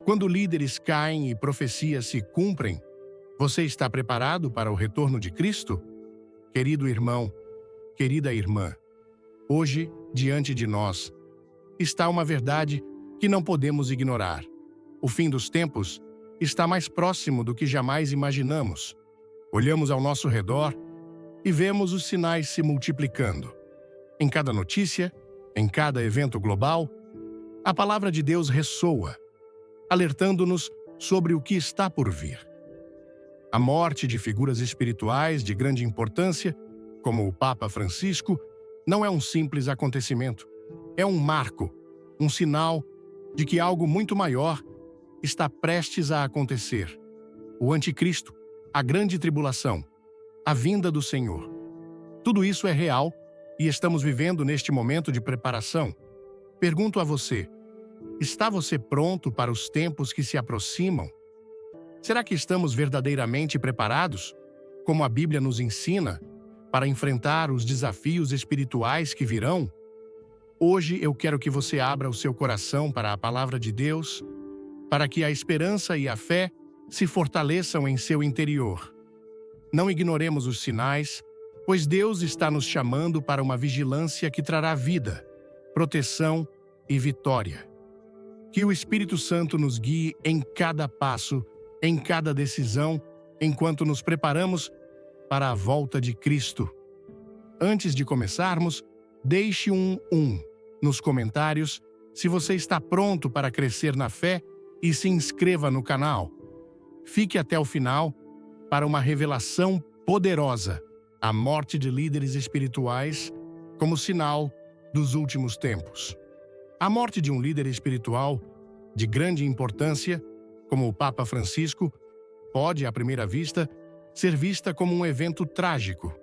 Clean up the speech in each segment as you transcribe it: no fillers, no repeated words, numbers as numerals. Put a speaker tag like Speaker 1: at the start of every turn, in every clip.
Speaker 1: Quando líderes caem e profecias se cumprem, você está preparado para o retorno de Cristo? Querido irmão, querida irmã, hoje, diante de nós, está uma verdade que não podemos ignorar. O fim dos tempos está mais próximo do que jamais imaginamos. Olhamos ao nosso redor e vemos os sinais se multiplicando. Em cada notícia, em cada evento global, a palavra de Deus ressoa, alertando-nos sobre o que está por vir. A morte de figuras espirituais de grande importância, como o Papa Francisco, não é um simples acontecimento. É um marco, um sinal de que algo muito maior está prestes a acontecer. O Anticristo, a grande tribulação, a vinda do Senhor. Tudo isso é real e estamos vivendo neste momento de preparação. Pergunto a você, está você pronto para os tempos que se aproximam? Será que estamos verdadeiramente preparados, como a Bíblia nos ensina, para enfrentar os desafios espirituais que virão? Hoje eu quero que você abra o seu coração para a palavra de Deus, para que a esperança e a fé se fortaleçam em seu interior. Não ignoremos os sinais, pois Deus está nos chamando para uma vigilância que trará vida, proteção e vitória. Que o Espírito Santo nos guie em cada passo, em cada decisão, enquanto nos preparamos para a volta de Cristo. Antes de começarmos, deixe um nos comentários se você está pronto para crescer na fé e se inscreva no canal. Fique até o final para uma revelação poderosa, a morte de líderes espirituais como sinal dos últimos tempos. A morte de um líder espiritual de grande importância, como o Papa Francisco, pode, à primeira vista, ser vista como um evento trágico.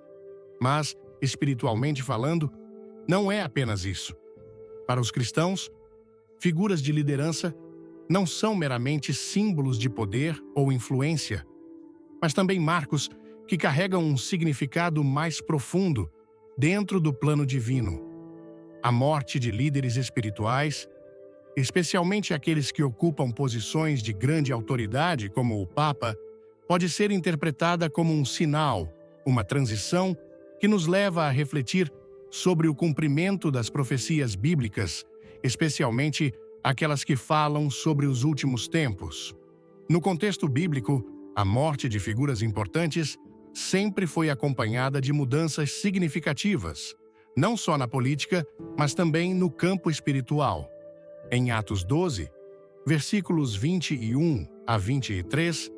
Speaker 1: Mas, espiritualmente falando, não é apenas isso. Para os cristãos, figuras de liderança não são meramente símbolos de poder ou influência, mas também marcos que carregam um significado mais profundo dentro do plano divino. A morte de líderes espirituais, especialmente aqueles que ocupam posições de grande autoridade, como o Papa, pode ser interpretada como um sinal, uma transição que nos leva a refletir sobre o cumprimento das profecias bíblicas, especialmente aquelas que falam sobre os últimos tempos. No contexto bíblico, a morte de figuras importantes sempre foi acompanhada de mudanças significativas, não só na política, mas também no campo espiritual. Em Atos 12, versículos 21 a 23,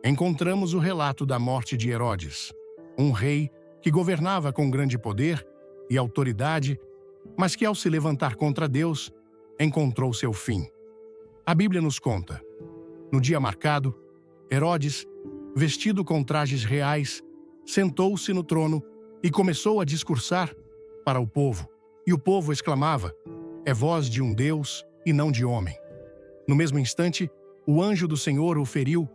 Speaker 1: encontramos o relato da morte de Herodes, um rei que governava com grande poder e autoridade, mas que ao se levantar contra Deus, encontrou seu fim. A Bíblia nos conta: no dia marcado, Herodes, vestido com trajes reais, sentou-se no trono e começou a discursar para o povo. E o povo exclamava: é voz de um Deus e não de homem. No mesmo instante, o anjo do Senhor o feriu,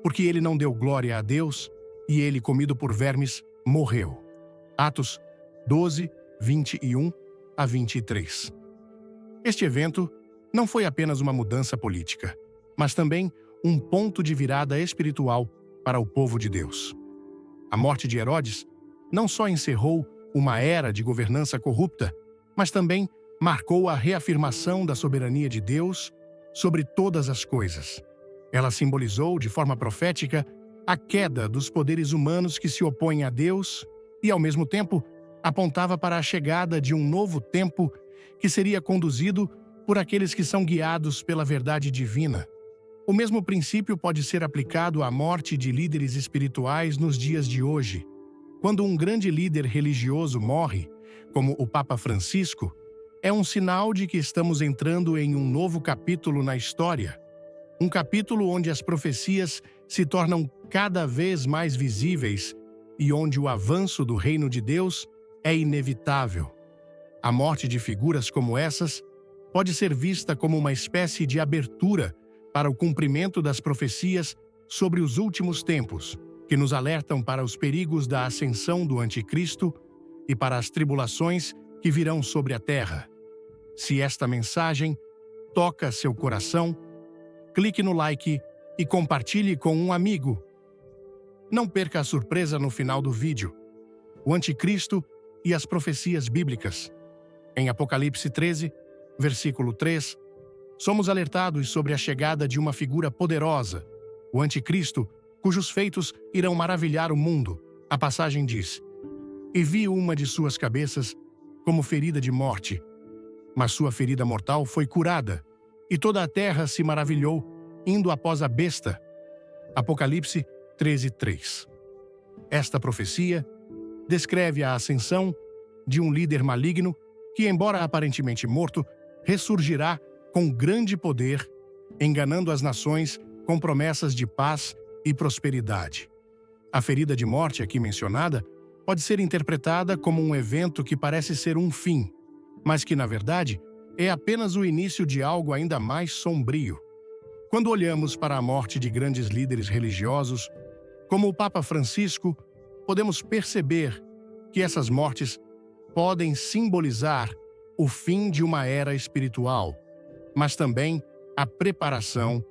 Speaker 1: porque ele não deu glória a Deus, e ele, comido por vermes, morreu. Atos 12, 21 a 23. Este evento não foi apenas uma mudança política, mas também um ponto de virada espiritual para o povo de Deus. A morte de Herodes não só encerrou uma era de governança corrupta, mas também marcou a reafirmação da soberania de Deus sobre todas as coisas. Ela simbolizou, de forma profética, a queda dos poderes humanos que se opõem a Deus e, ao mesmo tempo, apontava para a chegada de um novo tempo que seria conduzido por aqueles que são guiados pela verdade divina. O mesmo princípio pode ser aplicado à morte de líderes espirituais nos dias de hoje. Quando um grande líder religioso morre, como o Papa Francisco, é um sinal de que estamos entrando em um novo capítulo na história. Um capítulo onde as profecias se tornam cada vez mais visíveis e onde o avanço do reino de Deus é inevitável. A morte de figuras como essas pode ser vista como uma espécie de abertura para o cumprimento das profecias sobre os últimos tempos, que nos alertam para os perigos da ascensão do Anticristo e para as tribulações que virão sobre a terra. Se esta mensagem toca seu coração, clique no like e compartilhe com um amigo. Não perca a surpresa no final do vídeo: o Anticristo e as profecias bíblicas. Em Apocalipse 13, versículo 3, somos alertados sobre a chegada de uma figura poderosa, o Anticristo, cujos feitos irão maravilhar o mundo. A passagem diz: "E vi uma de suas cabeças como ferida de morte, mas sua ferida mortal foi curada, e toda a terra se maravilhou, indo após a besta." Apocalipse 13:3. Esta profecia descreve a ascensão de um líder maligno que, embora aparentemente morto, ressurgirá com grande poder, enganando as nações com promessas de paz e prosperidade. A ferida de morte aqui mencionada pode ser interpretada como um evento que parece ser um fim, mas que, na verdade, é apenas o início de algo ainda mais sombrio. Quando olhamos para a morte de grandes líderes religiosos, como o Papa Francisco, podemos perceber que essas mortes podem simbolizar o fim de uma era espiritual, mas também a preparação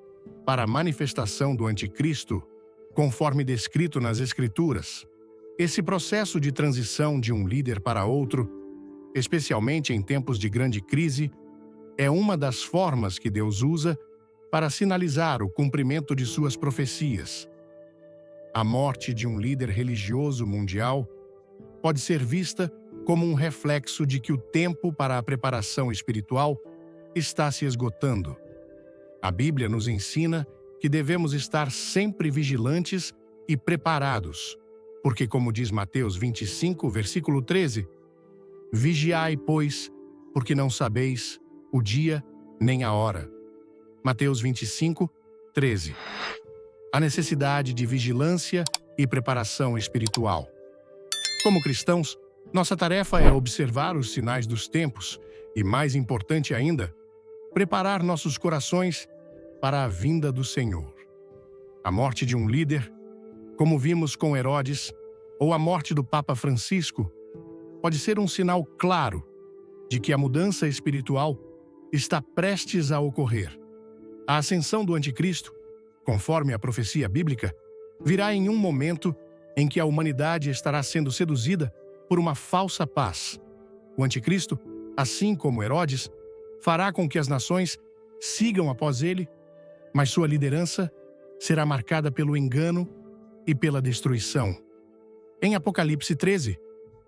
Speaker 1: para a manifestação do Anticristo, conforme descrito nas Escrituras. Esse processo de transição de um líder para outro, especialmente em tempos de grande crise, é uma das formas que Deus usa para sinalizar o cumprimento de suas profecias. A morte de um líder religioso mundial pode ser vista como um reflexo de que o tempo para a preparação espiritual está se esgotando. A Bíblia nos ensina que devemos estar sempre vigilantes e preparados, porque, como diz Mateus 25, versículo 13, "Vigiai, pois, porque não sabeis o dia nem a hora." Mateus 25, 13. A necessidade de vigilância e preparação espiritual. Como cristãos, nossa tarefa é observar os sinais dos tempos e, mais importante ainda, preparar nossos corações para a vinda do Senhor. A morte de um líder, como vimos com Herodes, ou a morte do Papa Francisco, pode ser um sinal claro de que a mudança espiritual está prestes a ocorrer. A ascensão do Anticristo, conforme a profecia bíblica, virá em um momento em que a humanidade estará sendo seduzida por uma falsa paz. O Anticristo, assim como Herodes, fará com que as nações sigam após ele, mas sua liderança será marcada pelo engano e pela destruição. Em Apocalipse 13,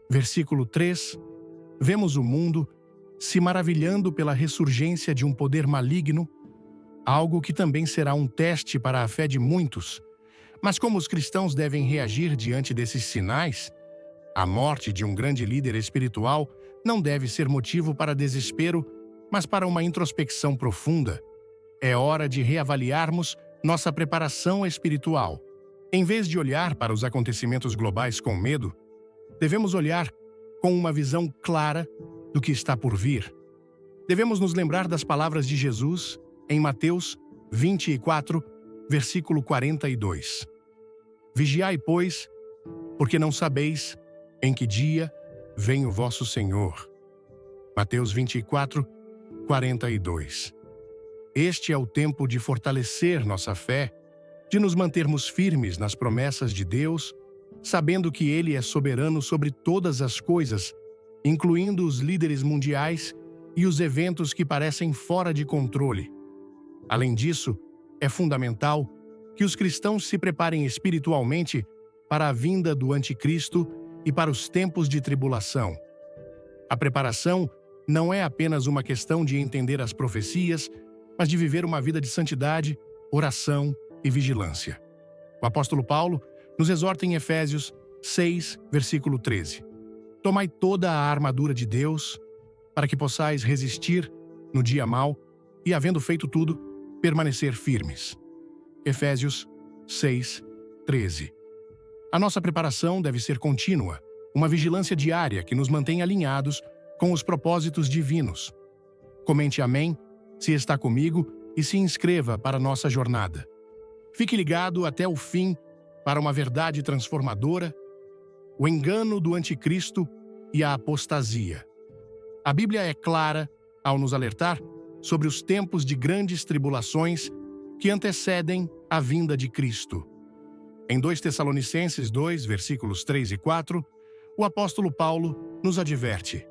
Speaker 1: versículo 3, vemos o mundo se maravilhando pela ressurgência de um poder maligno, algo que também será um teste para a fé de muitos. Mas como os cristãos devem reagir diante desses sinais? A morte de um grande líder espiritual não deve ser motivo para desespero, mas para uma introspecção profunda. É hora de reavaliarmos nossa preparação espiritual. Em vez de olhar para os acontecimentos globais com medo, devemos olhar com uma visão clara do que está por vir. Devemos nos lembrar das palavras de Jesus em Mateus 24, versículo 42. "Vigiai, pois, porque não sabeis em que dia vem o vosso Senhor." Mateus 24, 42. Este é o tempo de fortalecer nossa fé, de nos mantermos firmes nas promessas de Deus, sabendo que Ele é soberano sobre todas as coisas, incluindo os líderes mundiais e os eventos que parecem fora de controle. Além disso, é fundamental que os cristãos se preparem espiritualmente para a vinda do Anticristo e para os tempos de tribulação. A preparação não é apenas uma questão de entender as profecias, mas de viver uma vida de santidade, oração e vigilância. O apóstolo Paulo nos exorta em Efésios 6, versículo 13. "Tomai toda a armadura de Deus, para que possais resistir no dia mau e, havendo feito tudo, permanecer firmes." Efésios 6, 13. A nossa preparação deve ser contínua, uma vigilância diária que nos mantém alinhados com os propósitos divinos. Comente amém se está comigo e se inscreva para a nossa jornada. Fique ligado até o fim para uma verdade transformadora, o engano do Anticristo e a apostasia. A Bíblia é clara ao nos alertar sobre os tempos de grandes tribulações que antecedem a vinda de Cristo. Em 2 Tessalonicenses 2, versículos 3 e 4, o apóstolo Paulo nos adverte: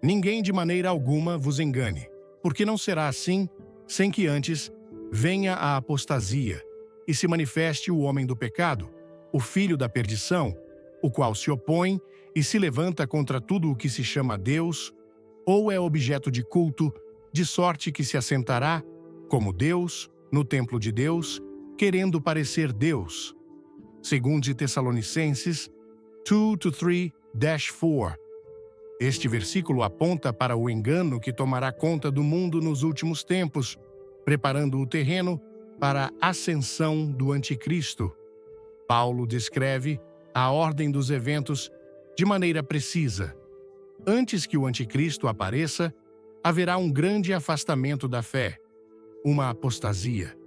Speaker 1: ninguém de maneira alguma vos engane, porque não será assim sem que antes venha a apostasia e se manifeste o homem do pecado, o filho da perdição, o qual se opõe e se levanta contra tudo o que se chama Deus, ou é objeto de culto, de sorte que se assentará, como Deus, no templo de Deus, querendo parecer Deus. Segundo Tessalonicenses 2-3-4. Este versículo aponta para o engano que tomará conta do mundo nos últimos tempos, preparando o terreno para a ascensão do anticristo. Paulo descreve a ordem dos eventos de maneira precisa. Antes que o anticristo apareça, haverá um grande afastamento da fé, uma apostasia.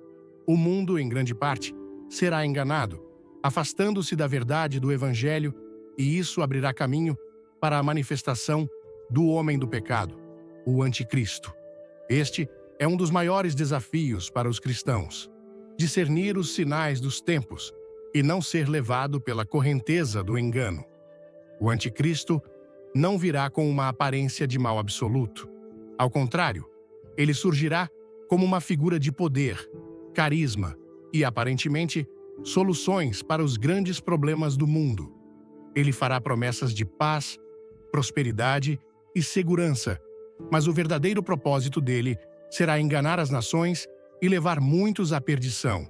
Speaker 1: O mundo, em grande parte, será enganado, afastando-se da verdade do Evangelho, e isso abrirá caminho para a manifestação do homem do pecado, o anticristo. Este é um dos maiores desafios para os cristãos: discernir os sinais dos tempos e não ser levado pela correnteza do engano. O anticristo não virá com uma aparência de mal absoluto. Ao contrário, ele surgirá como uma figura de poder, carisma e, aparentemente, soluções para os grandes problemas do mundo. Ele fará promessas de paz, prosperidade e segurança, mas o verdadeiro propósito dele será enganar as nações e levar muitos à perdição.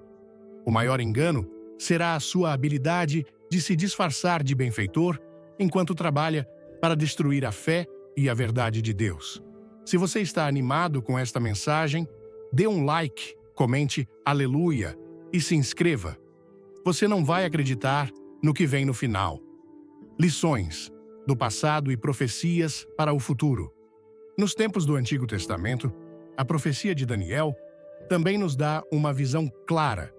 Speaker 1: O maior engano será a sua habilidade de se disfarçar de benfeitor enquanto trabalha para destruir a fé e a verdade de Deus. Se você está animado com esta mensagem, dê um like, comente aleluia e se inscreva. Você não vai acreditar no que vem no final. Lições do passado e profecias para o futuro. Nos tempos do Antigo Testamento, a profecia de Daniel também nos dá uma visão clara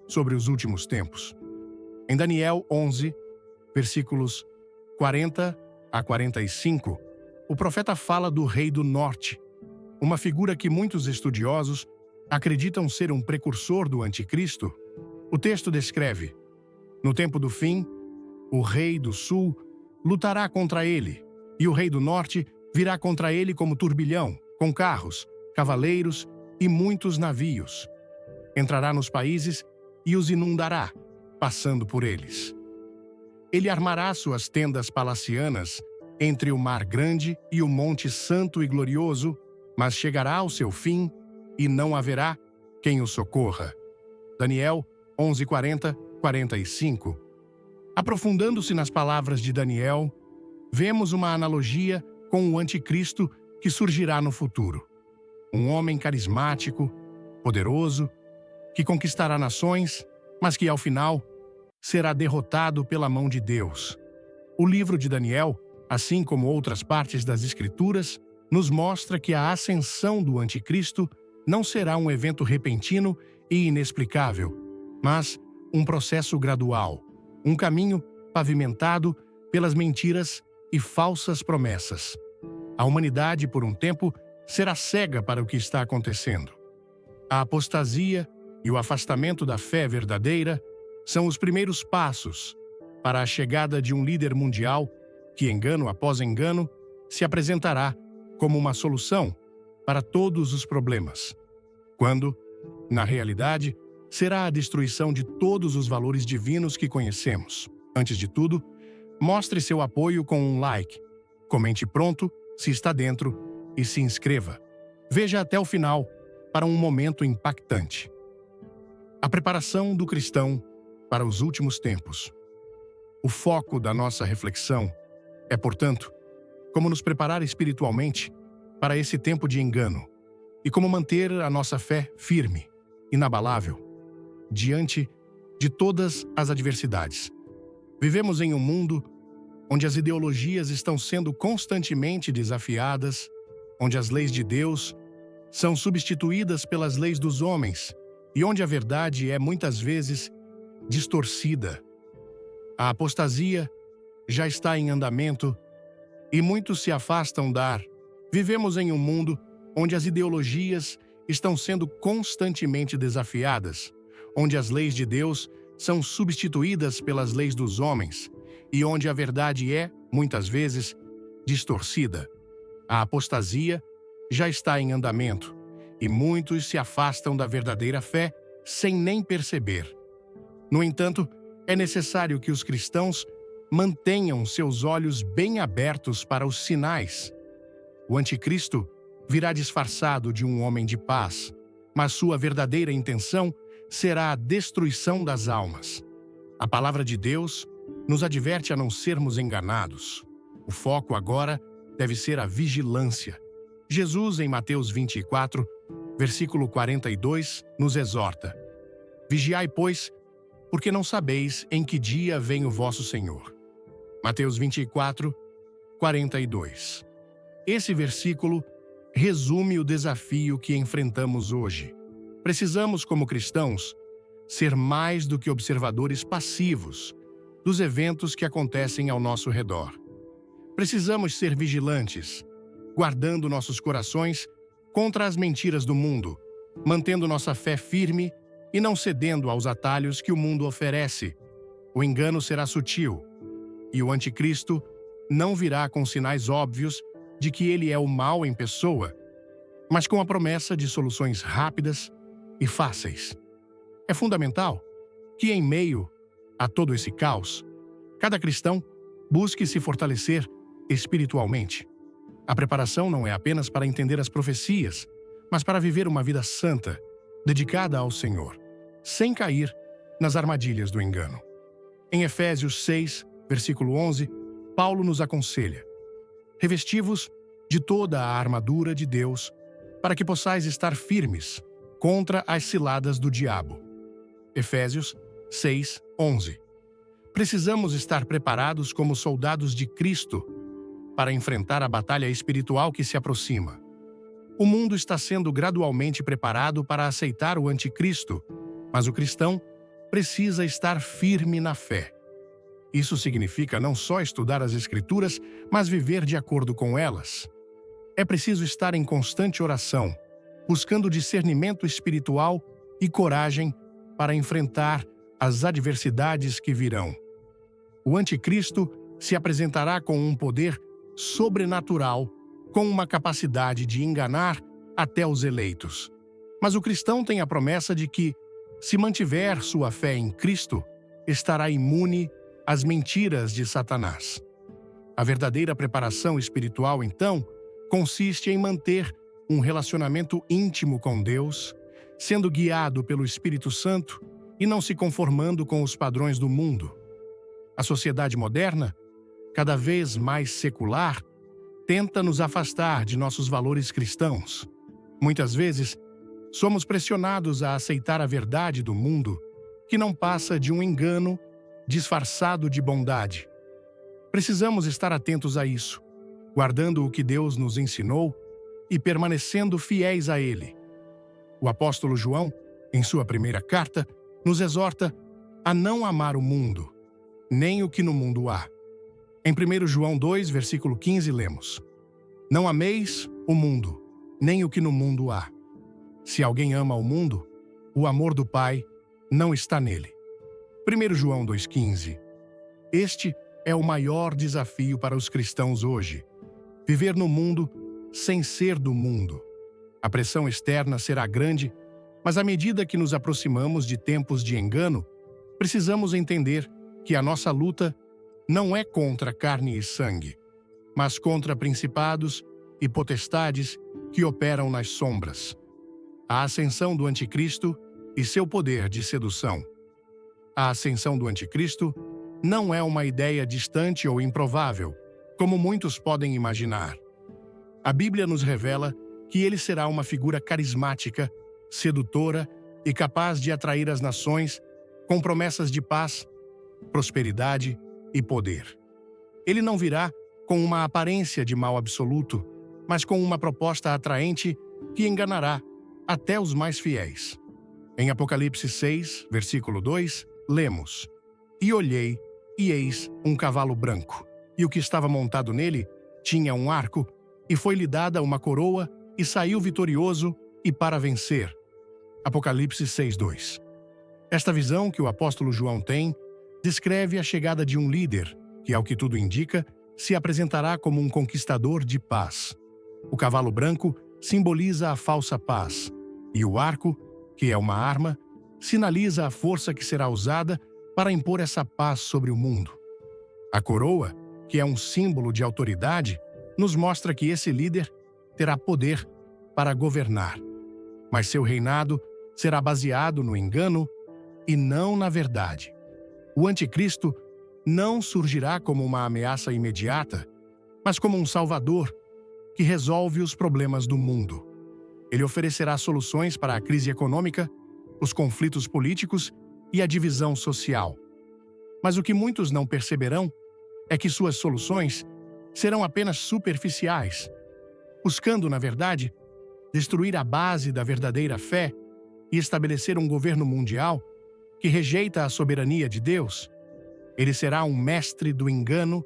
Speaker 1: sobre os últimos tempos. Em Daniel 11, versículos 40 a 45, o profeta fala do rei do norte, uma figura que muitos estudiosos acreditam ser um precursor do anticristo. O texto descreve: no tempo do fim, o rei do sul lutará contra ele, e o rei do norte virá contra ele como turbilhão, com carros, cavaleiros e muitos navios. Entrará nos países e os inundará, passando por eles. Ele armará suas tendas palacianas entre o mar grande e o monte santo e glorioso, mas chegará ao seu fim e não haverá quem o socorra. Daniel 11:40-45. Aprofundando-se nas palavras de Daniel, vemos uma analogia com o anticristo que surgirá no futuro. Um homem carismático, poderoso, que conquistará nações, mas que, ao final, será derrotado pela mão de Deus. O livro de Daniel, assim como outras partes das Escrituras, nos mostra que a ascensão do anticristo não será um evento repentino e inexplicável, mas um processo gradual, um caminho pavimentado pelas mentiras e falsas promessas. A humanidade, por um tempo, será cega para o que está acontecendo. A apostasia e o afastamento da fé verdadeira são os primeiros passos para a chegada de um líder mundial que, engano após engano, se apresentará como uma solução para todos os problemas, quando, na realidade, será a destruição de todos os valores divinos que conhecemos. Antes de tudo, mostre seu apoio com um like, comente pronto se está dentro e se inscreva. Veja até o final para um momento impactante. A preparação do cristão para os últimos tempos. O foco da nossa reflexão é, portanto, como nos preparar espiritualmente para esse tempo de engano e como manter a nossa fé firme, inabalável, diante de todas as adversidades. Vivemos em um mundo onde as ideologias estão sendo constantemente desafiadas, onde as leis de Deus são substituídas pelas leis dos homens e onde a verdade é muitas vezes distorcida. A apostasia já está em andamento e muitos se afastam da. Vivemos em um mundo onde as ideologias estão sendo constantemente desafiadas, onde as leis de Deus são substituídas pelas leis dos homens e onde a verdade é, muitas vezes, distorcida. A apostasia já está em andamento e muitos se afastam da verdadeira fé sem nem perceber. No entanto, é necessário que os cristãos mantenham seus olhos bem abertos para os sinais. O anticristo virá disfarçado de um homem de paz, mas sua verdadeira intenção será a destruição das almas. A palavra de Deus nos adverte a não sermos enganados. O foco agora deve ser a vigilância. Jesus, em Mateus 24, versículo 42, nos exorta: Vigiai, pois, porque não sabeis em que dia vem o vosso Senhor. Mateus 24, 42. Esse versículo resume o desafio que enfrentamos hoje. Precisamos, como cristãos, ser mais do que observadores passivos dos eventos que acontecem ao nosso redor. Precisamos ser vigilantes, guardando nossos corações contra as mentiras do mundo, mantendo nossa fé firme e não cedendo aos atalhos que o mundo oferece. O engano será sutil, e o anticristo não virá com sinais óbvios de que ele é o mal em pessoa, mas com a promessa de soluções rápidas e fáceis. É fundamental que, em meio a todo esse caos, cada cristão busque se fortalecer espiritualmente. A preparação não é apenas para entender as profecias, mas para viver uma vida santa, dedicada ao Senhor, sem cair nas armadilhas do engano. Em Efésios 6, versículo 11, Paulo nos aconselha: revesti-vos de toda a armadura de Deus, para que possais estar firmes contra as ciladas do diabo. Efésios 6, 11. Precisamos estar preparados como soldados de Cristo para enfrentar a batalha espiritual que se aproxima. O mundo está sendo gradualmente preparado para aceitar o anticristo, mas o cristão precisa estar firme na fé. Isso significa não só estudar as Escrituras, mas viver de acordo com elas. É preciso estar em constante oração, buscando discernimento espiritual e coragem para enfrentar as adversidades que virão. O anticristo se apresentará com um poder sobrenatural, com uma capacidade de enganar até os eleitos. Mas o cristão tem a promessa de que, se mantiver sua fé em Cristo, estará imune às mentiras de Satanás. A verdadeira preparação espiritual, então, consiste em manter um relacionamento íntimo com Deus, sendo guiado pelo Espírito Santo e não se conformando com os padrões do mundo. A sociedade moderna, cada vez mais secular, tenta nos afastar de nossos valores cristãos. Muitas vezes, somos pressionados a aceitar a verdade do mundo, que não passa de um engano disfarçado de bondade. Precisamos estar atentos a isso, guardando o que Deus nos ensinou e permanecendo fiéis a Ele. O apóstolo João, em sua primeira carta, nos exorta a não amar o mundo, nem o que no mundo há. Em 1 João 2, versículo 15, lemos: Não ameis o mundo, nem o que no mundo há. Se alguém ama o mundo, o amor do Pai não está nele. 1 João 2,15. Este é o maior desafio para os cristãos hoje: viver no mundo sem ser do mundo. A pressão externa será grande, mas à medida que nos aproximamos de tempos de engano, precisamos entender que a nossa luta não é contra carne e sangue, mas contra principados e potestades que operam nas sombras. A ascensão do anticristo e seu poder de sedução. A ascensão do anticristo não é uma ideia distante ou improvável, como muitos podem imaginar. A Bíblia nos revela que ele será uma figura carismática, sedutora e capaz de atrair as nações com promessas de paz, prosperidade e poder. Ele não virá com uma aparência de mal absoluto, mas com uma proposta atraente que enganará até os mais fiéis. Em Apocalipse 6, versículo 2, lemos: E olhei, e eis um cavalo branco, e o que estava montado nele tinha um arco, e foi-lhe dada uma coroa, e saiu vitorioso, e para vencer. Apocalipse 6:2. Esta visão que o apóstolo João tem descreve a chegada de um líder que, ao que tudo indica, se apresentará como um conquistador de paz. O cavalo branco simboliza a falsa paz, e o arco, que é uma arma, sinaliza a força que será usada para impor essa paz sobre o mundo. A coroa, que é um símbolo de autoridade, nos mostra que esse líder terá poder para governar, mas seu reinado será baseado no engano e não na verdade. O anticristo não surgirá como uma ameaça imediata, mas como um salvador que resolve os problemas do mundo. Ele oferecerá soluções para a crise econômica, os conflitos políticos e a divisão social. Mas o que muitos não perceberão é que suas soluções serão apenas superficiais, buscando, na verdade, destruir a base da verdadeira fé e estabelecer um governo mundial que rejeita a soberania de Deus. Ele será um mestre do engano,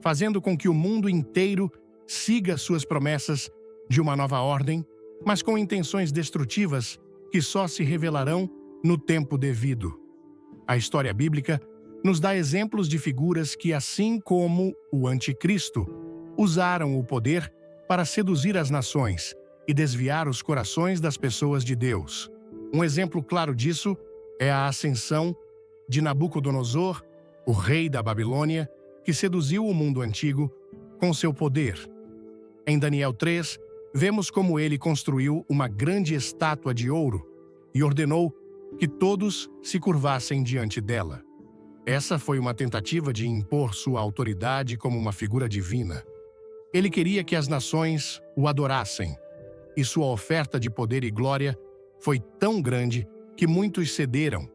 Speaker 1: fazendo com que o mundo inteiro siga suas promessas de uma nova ordem, mas com intenções destrutivas que só se revelarão no tempo devido. A história bíblica nos dá exemplos de figuras que, assim como o anticristo, usaram o poder para seduzir as nações e desviar os corações das pessoas de Deus. Um exemplo claro disso é a ascensão de Nabucodonosor, o rei da Babilônia, que seduziu o mundo antigo com seu poder. Em Daniel 3, vemos como ele construiu uma grande estátua de ouro e ordenou que todos se curvassem diante dela. Essa foi uma tentativa de impor sua autoridade como uma figura divina. Ele queria que as nações o adorassem, e sua oferta de poder e glória foi tão grande que muitos cederam,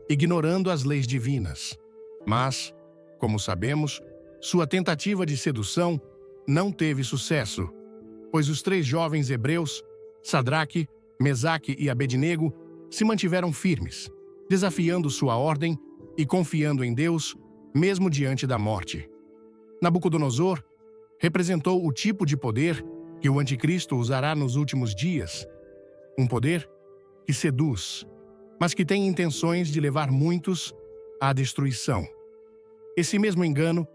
Speaker 1: ignorando as leis divinas. Mas, como sabemos, sua tentativa de sedução não teve sucesso, pois os 3 jovens hebreus, Sadraque, Mesaque e Abednego, se mantiveram firmes, desafiando sua ordem e confiando em Deus, mesmo diante da morte. Nabucodonosor representou o tipo de poder que o anticristo usará nos últimos dias, um poder que seduz, mas que tem intenções de levar muitos à destruição. Esse mesmo engano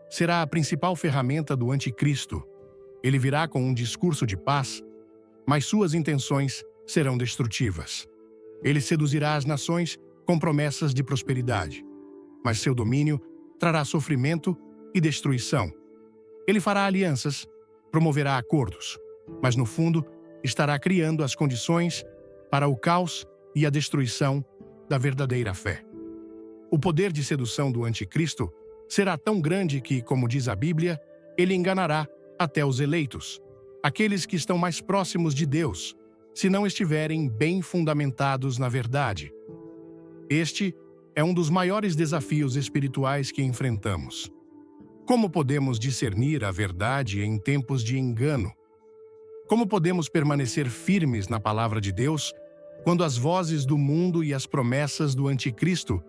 Speaker 1: será a principal ferramenta do anticristo. Ele virá com um discurso de paz, mas suas intenções serão destrutivas. Ele seduzirá as nações com promessas de prosperidade, mas seu domínio trará sofrimento e destruição. Ele fará alianças, promoverá acordos, mas no fundo estará criando as condições para o caos e a destruição da verdadeira fé. O poder de sedução do anticristo será tão grande que, como diz a Bíblia, ele enganará até os eleitos, aqueles que estão mais próximos de Deus, se não estiverem bem fundamentados na verdade. Este é um dos maiores desafios espirituais que enfrentamos. Como podemos discernir a verdade em tempos de engano? Como podemos permanecer firmes na palavra de Deus quando as vozes do mundo e as promessas do anticristo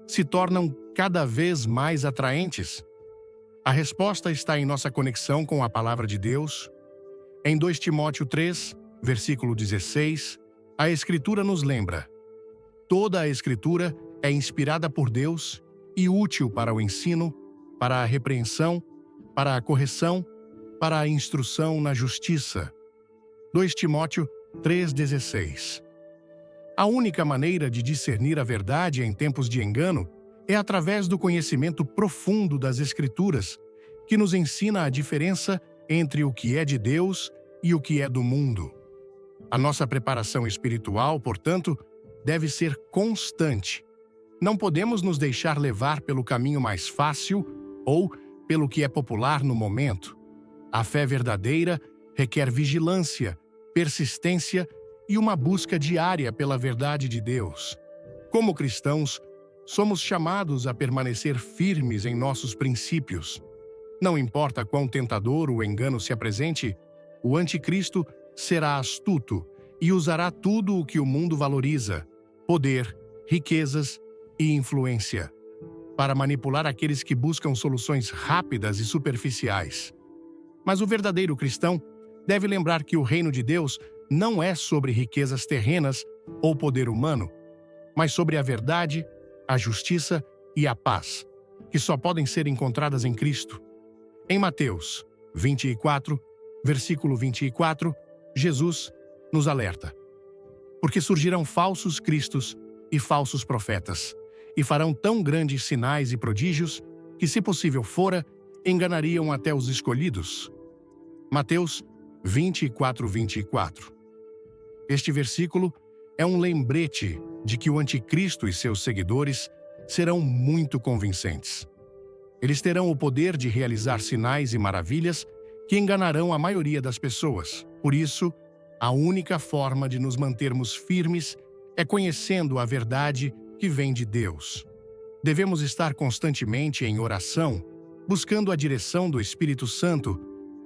Speaker 1: se tornam cada vez mais atraentes? A resposta está em nossa conexão com a palavra de Deus. Em 2 Timóteo 3, versículo 16, a Escritura nos lembra: toda a Escritura é inspirada por Deus e útil para o ensino, para a repreensão, para a correção, para a instrução na justiça. 2 Timóteo 3,16. A única maneira de discernir a verdade em tempos de engano é através do conhecimento profundo das Escrituras, que nos ensina a diferença entre o que é de Deus e o que é do mundo. A nossa preparação espiritual, portanto, deve ser constante. Não podemos nos deixar levar pelo caminho mais fácil ou pelo que é popular no momento. A fé verdadeira requer vigilância, persistência e uma busca diária pela verdade de Deus. Como cristãos, somos chamados a permanecer firmes em nossos princípios. Não importa quão tentador o engano se apresente, o anticristo será astuto e usará tudo o que o mundo valoriza: poder, riquezas e influência, para manipular aqueles que buscam soluções rápidas e superficiais. Mas o verdadeiro cristão deve lembrar que o reino de Deus não é sobre riquezas terrenas ou poder humano, mas sobre a verdade, a justiça e a paz, que só podem ser encontradas em Cristo. Em Mateus 24, versículo 24, Jesus nos alerta: porque surgirão falsos cristos e falsos profetas, e farão tão grandes sinais e prodígios que, se possível fora, enganariam até os escolhidos. Mateus 24, 24. Este versículo é um lembrete de que o anticristo e seus seguidores serão muito convincentes. Eles terão o poder de realizar sinais e maravilhas que enganarão a maioria das pessoas. Por isso, a única forma de nos mantermos firmes é conhecendo a verdade que vem de Deus. Devemos estar constantemente em oração, buscando a direção do Espírito Santo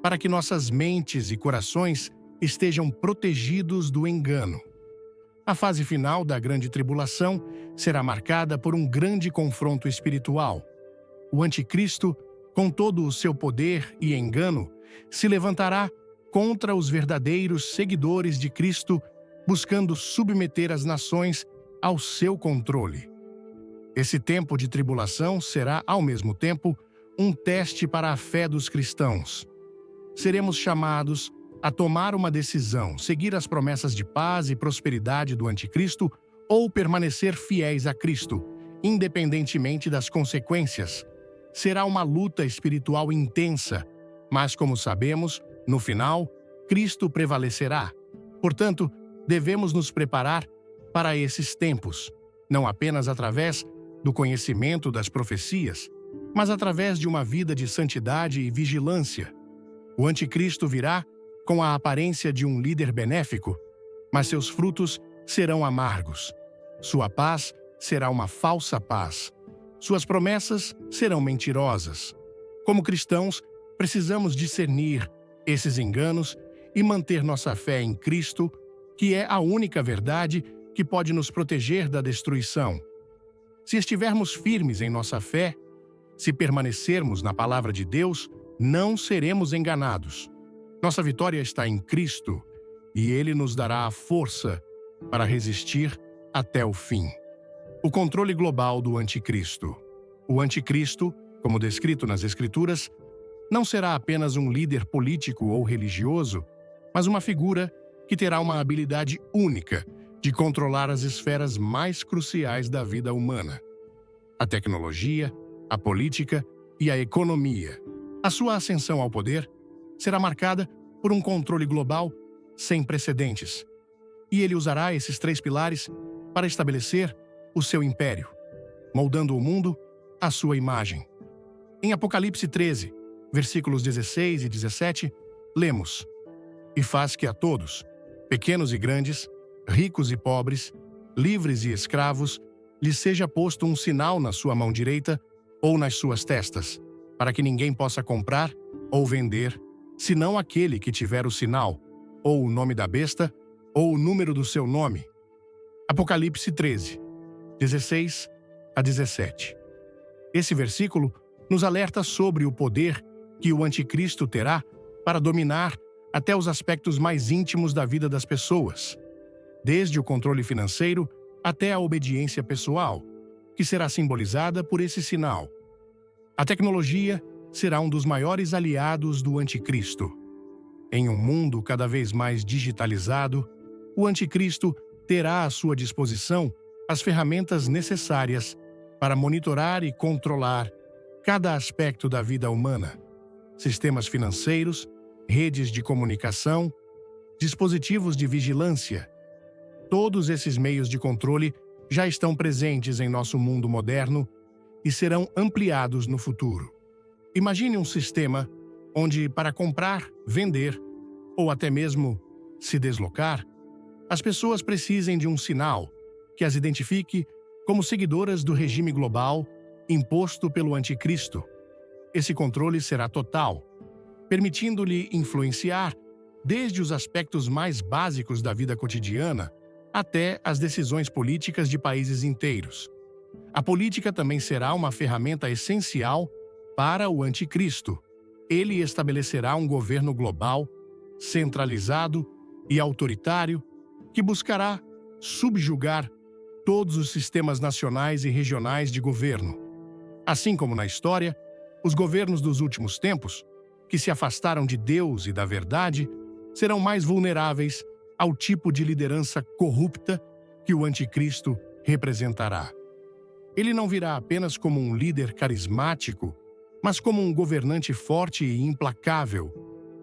Speaker 1: para que nossas mentes e corações estejam protegidos do engano. A fase final da grande tribulação será marcada por um grande confronto espiritual. O anticristo, com todo o seu poder e engano, se levantará contra os verdadeiros seguidores de Cristo, buscando submeter as nações ao seu controle. Esse tempo de tribulação será, ao mesmo tempo, um teste para a fé dos cristãos. Seremos chamados a tomar uma decisão, seguir as promessas de paz e prosperidade do anticristo ou permanecer fiéis a Cristo, independentemente das consequências. Será uma luta espiritual intensa, mas, como sabemos, no final, Cristo prevalecerá. Portanto, devemos nos preparar para esses tempos, não apenas através do conhecimento das profecias, mas através de uma vida de santidade e vigilância. O anticristo virá com a aparência de um líder benéfico, mas seus frutos serão amargos. Sua paz será uma falsa paz. Suas promessas serão mentirosas. Como cristãos, precisamos discernir esses enganos e manter nossa fé em Cristo, que é a única verdade que pode nos proteger da destruição. Se estivermos firmes em nossa fé, se permanecermos na palavra de Deus, não seremos enganados. Nossa vitória está em Cristo e Ele nos dará a força para resistir até o fim. O controle global do anticristo. O anticristo, como descrito nas Escrituras, não será apenas um líder político ou religioso, mas uma figura que terá uma habilidade única de controlar as esferas mais cruciais da vida humana: a tecnologia, a política e a economia. A sua ascensão ao poder será marcada por um controle global sem precedentes. E ele usará esses três pilares para estabelecer o seu império, moldando o mundo à sua imagem. Em Apocalipse 13, versículos 16 e 17, lemos: e faz que a todos, pequenos e grandes, ricos e pobres, livres e escravos, lhes seja posto um sinal na sua mão direita ou nas suas testas, para que ninguém possa comprar ou vender, senão aquele que tiver o sinal, ou o nome da besta, ou o número do seu nome. Apocalipse 13, 16 a 17. Esse versículo nos alerta sobre o poder que o anticristo terá para dominar até os aspectos mais íntimos da vida das pessoas, desde o controle financeiro até a obediência pessoal, que será simbolizada por esse sinal. A tecnologia será um dos maiores aliados do anticristo. Em um mundo cada vez mais digitalizado, o anticristo terá à sua disposição as ferramentas necessárias para monitorar e controlar cada aspecto da vida humana: sistemas financeiros, redes de comunicação, dispositivos de vigilância. Todos esses meios de controle já estão presentes em nosso mundo moderno e serão ampliados no futuro. Imagine um sistema onde, para comprar, vender ou até mesmo se deslocar, as pessoas precisem de um sinal que as identifique como seguidoras do regime global imposto pelo anticristo. Esse controle será total, permitindo-lhe influenciar desde os aspectos mais básicos da vida cotidiana até as decisões políticas de países inteiros. A política também será uma ferramenta essencial para o anticristo. Ele estabelecerá um governo global, centralizado e autoritário que buscará subjugar todos os sistemas nacionais e regionais de governo. Assim como na história, os governos dos últimos tempos, que se afastaram de Deus e da verdade, serão mais vulneráveis ao tipo de liderança corrupta que o anticristo representará. Ele não virá apenas como um líder carismático, mas como um governante forte e implacável,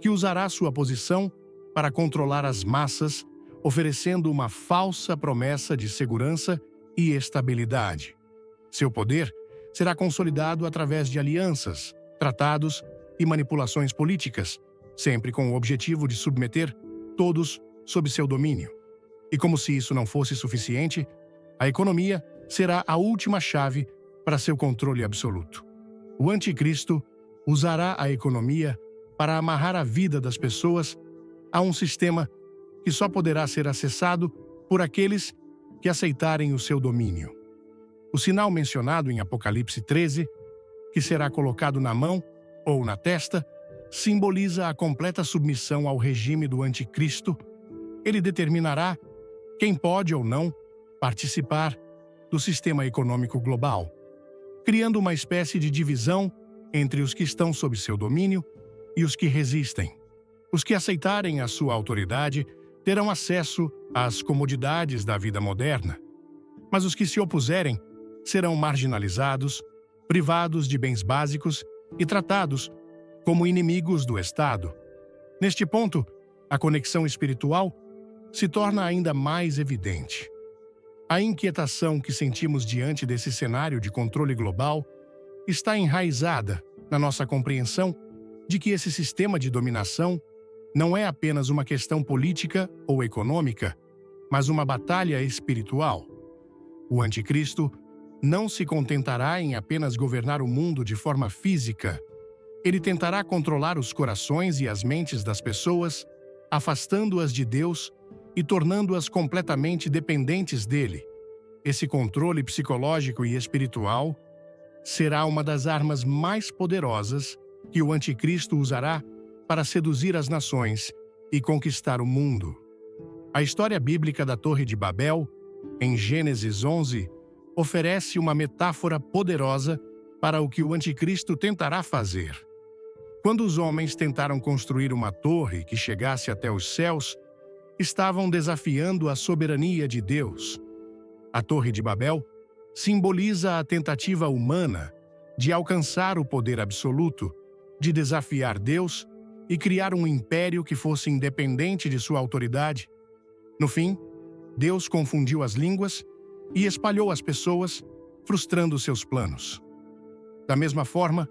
Speaker 1: que usará sua posição para controlar as massas, oferecendo uma falsa promessa de segurança e estabilidade. Seu poder será consolidado através de alianças, tratados e manipulações políticas, sempre com o objetivo de submeter todos sob seu domínio. E como se isso não fosse suficiente, a economia será a última chave para seu controle absoluto. O anticristo usará a economia para amarrar a vida das pessoas a um sistema que só poderá ser acessado por aqueles que aceitarem o seu domínio. O sinal mencionado em Apocalipse 13, que será colocado na mão ou na testa, simboliza a completa submissão ao regime do anticristo. Ele determinará quem pode ou não participar do sistema econômico global, criando uma espécie de divisão entre os que estão sob seu domínio e os que resistem. Os que aceitarem a sua autoridade terão acesso às comodidades da vida moderna, mas os que se opuserem serão marginalizados, privados de bens básicos e tratados como inimigos do Estado. Neste ponto, a conexão espiritual se torna ainda mais evidente. A inquietação que sentimos diante desse cenário de controle global está enraizada na nossa compreensão de que esse sistema de dominação não é apenas uma questão política ou econômica, mas uma batalha espiritual. O anticristo não se contentará em apenas governar o mundo de forma física. Ele tentará controlar os corações e as mentes das pessoas, afastando-as de Deus e tornando-as completamente dependentes dele. Esse controle psicológico e espiritual será uma das armas mais poderosas que o anticristo usará para seduzir as nações e conquistar o mundo. A história bíblica da Torre de Babel, em Gênesis 11, oferece uma metáfora poderosa para o que o anticristo tentará fazer. Quando os homens tentaram construir uma torre que chegasse até os céus, estavam desafiando a soberania de Deus. A Torre de Babel simboliza a tentativa humana de alcançar o poder absoluto, de desafiar Deus e criar um império que fosse independente de sua autoridade. No fim, Deus confundiu as línguas e espalhou as pessoas, frustrando seus planos. Da mesma forma,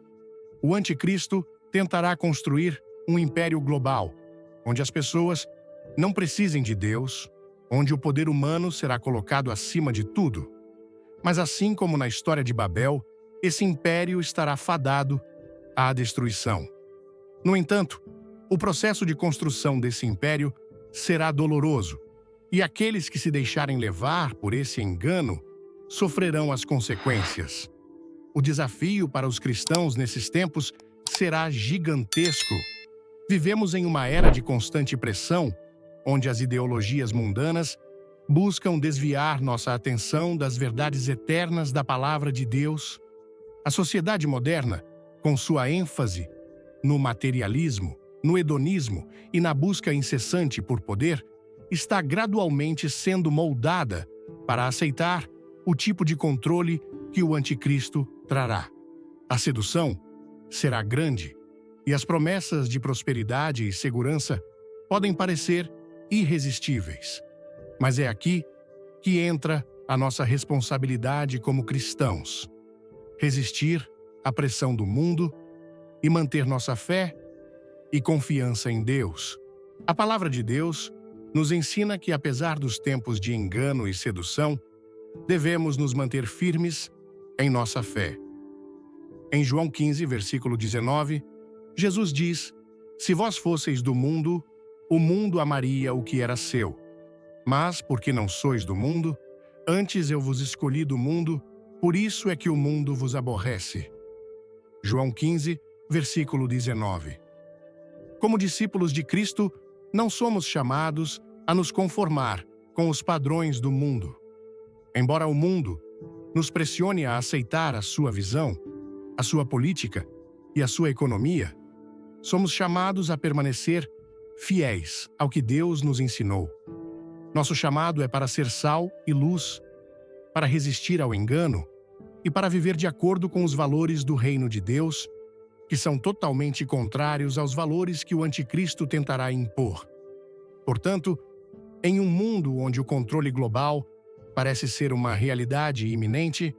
Speaker 1: o anticristo tentará construir um império global, onde as pessoas não precisem de Deus, onde o poder humano será colocado acima de tudo. Mas assim como na história de Babel, esse império estará fadado à destruição. No entanto, o processo de construção desse império será doloroso, e aqueles que se deixarem levar por esse engano sofrerão as consequências. O desafio para os cristãos nesses tempos será gigantesco. Vivemos em uma era de constante pressão, onde as ideologias mundanas buscam desviar nossa atenção das verdades eternas da Palavra de Deus. A sociedade moderna, com sua ênfase no materialismo, no hedonismo e na busca incessante por poder, está gradualmente sendo moldada para aceitar o tipo de controle que o anticristo trará. A sedução será grande e as promessas de prosperidade e segurança podem parecer irresistíveis. Mas é aqui que entra a nossa responsabilidade como cristãos: resistir à pressão do mundo e manter nossa fé e confiança em Deus. A palavra de Deus nos ensina que, apesar dos tempos de engano e sedução, devemos nos manter firmes em nossa fé. Em João 15, versículo 19, Jesus diz: "Se vós fosseis do mundo, o mundo amaria o que era seu. Mas, porque não sois do mundo, antes eu vos escolhi do mundo, por isso é que o mundo vos aborrece." João 15, versículo 19. Como discípulos de Cristo, não somos chamados a nos conformar com os padrões do mundo. Embora o mundo nos pressione a aceitar a sua visão, a sua política e a sua economia, somos chamados a permanecer fiéis ao que Deus nos ensinou. Nosso chamado é para ser sal e luz, para resistir ao engano e para viver de acordo com os valores do reino de Deus, que são totalmente contrários aos valores que o anticristo tentará impor. Portanto, em um mundo onde o controle global parece ser uma realidade iminente,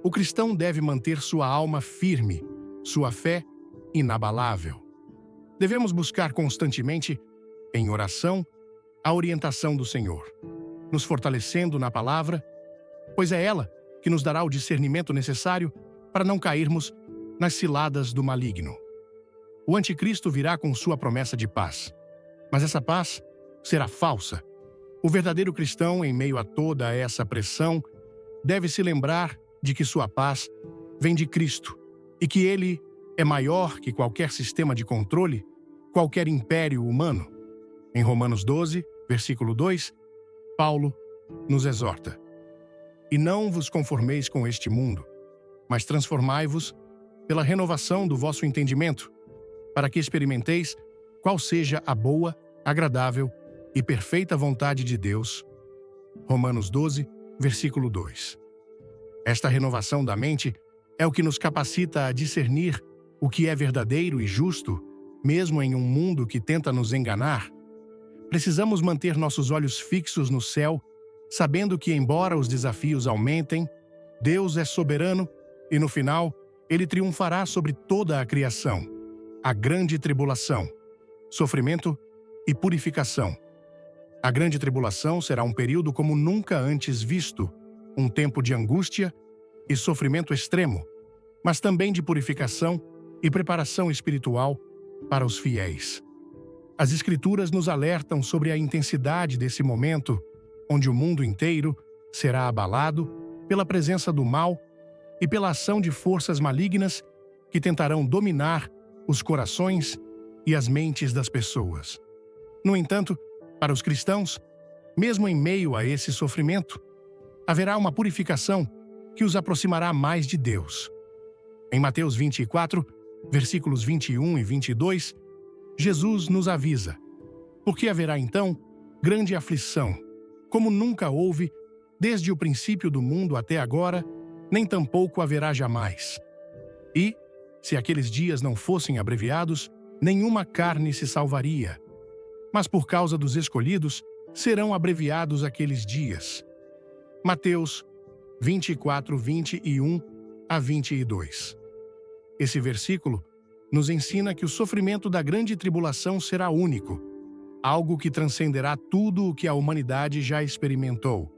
Speaker 1: o cristão deve manter sua alma firme, sua fé inabalável. Devemos buscar constantemente, em oração, a orientação do Senhor, nos fortalecendo na palavra, pois é ela que nos dará o discernimento necessário para não cairmos nas ciladas do maligno. O anticristo virá com sua promessa de paz, mas essa paz será falsa. O verdadeiro cristão, em meio a toda essa pressão, deve se lembrar de que sua paz vem de Cristo e que ele é maior que qualquer sistema de controle, qualquer império humano. Em Romanos 12, versículo 2, Paulo nos exorta: "E não vos conformeis com este mundo, mas transformai-vos pela renovação do vosso entendimento, para que experimenteis qual seja a boa, agradável e perfeita vontade de Deus." Romanos 12, versículo 2. Esta renovação da mente é o que nos capacita a discernir o que é verdadeiro e justo, mesmo em um mundo que tenta nos enganar. Precisamos manter nossos olhos fixos no céu, sabendo que, embora os desafios aumentem, Deus é soberano e, no final, Ele triunfará sobre toda a criação. A grande tribulação, sofrimento e purificação. A grande tribulação será um período como nunca antes visto, um tempo de angústia e sofrimento extremo, mas também de purificação e preparação espiritual para os fiéis. As Escrituras nos alertam sobre a intensidade desse momento, onde o mundo inteiro será abalado pela presença do mal e pela ação de forças malignas que tentarão dominar os corações e as mentes das pessoas. No entanto, para os cristãos, mesmo em meio a esse sofrimento, haverá uma purificação que os aproximará mais de Deus. Em Mateus 24, versículos 21 e 22, Jesus nos avisa: "Porque haverá então grande aflição, como nunca houve desde o princípio do mundo até agora, nem tampouco haverá jamais. E, se aqueles dias não fossem abreviados, nenhuma carne se salvaria. Mas por causa dos escolhidos, serão abreviados aqueles dias." Mateus 24, 21 a 22. Esse versículo nos ensina que o sofrimento da grande tribulação será único, algo que transcenderá tudo o que a humanidade já experimentou.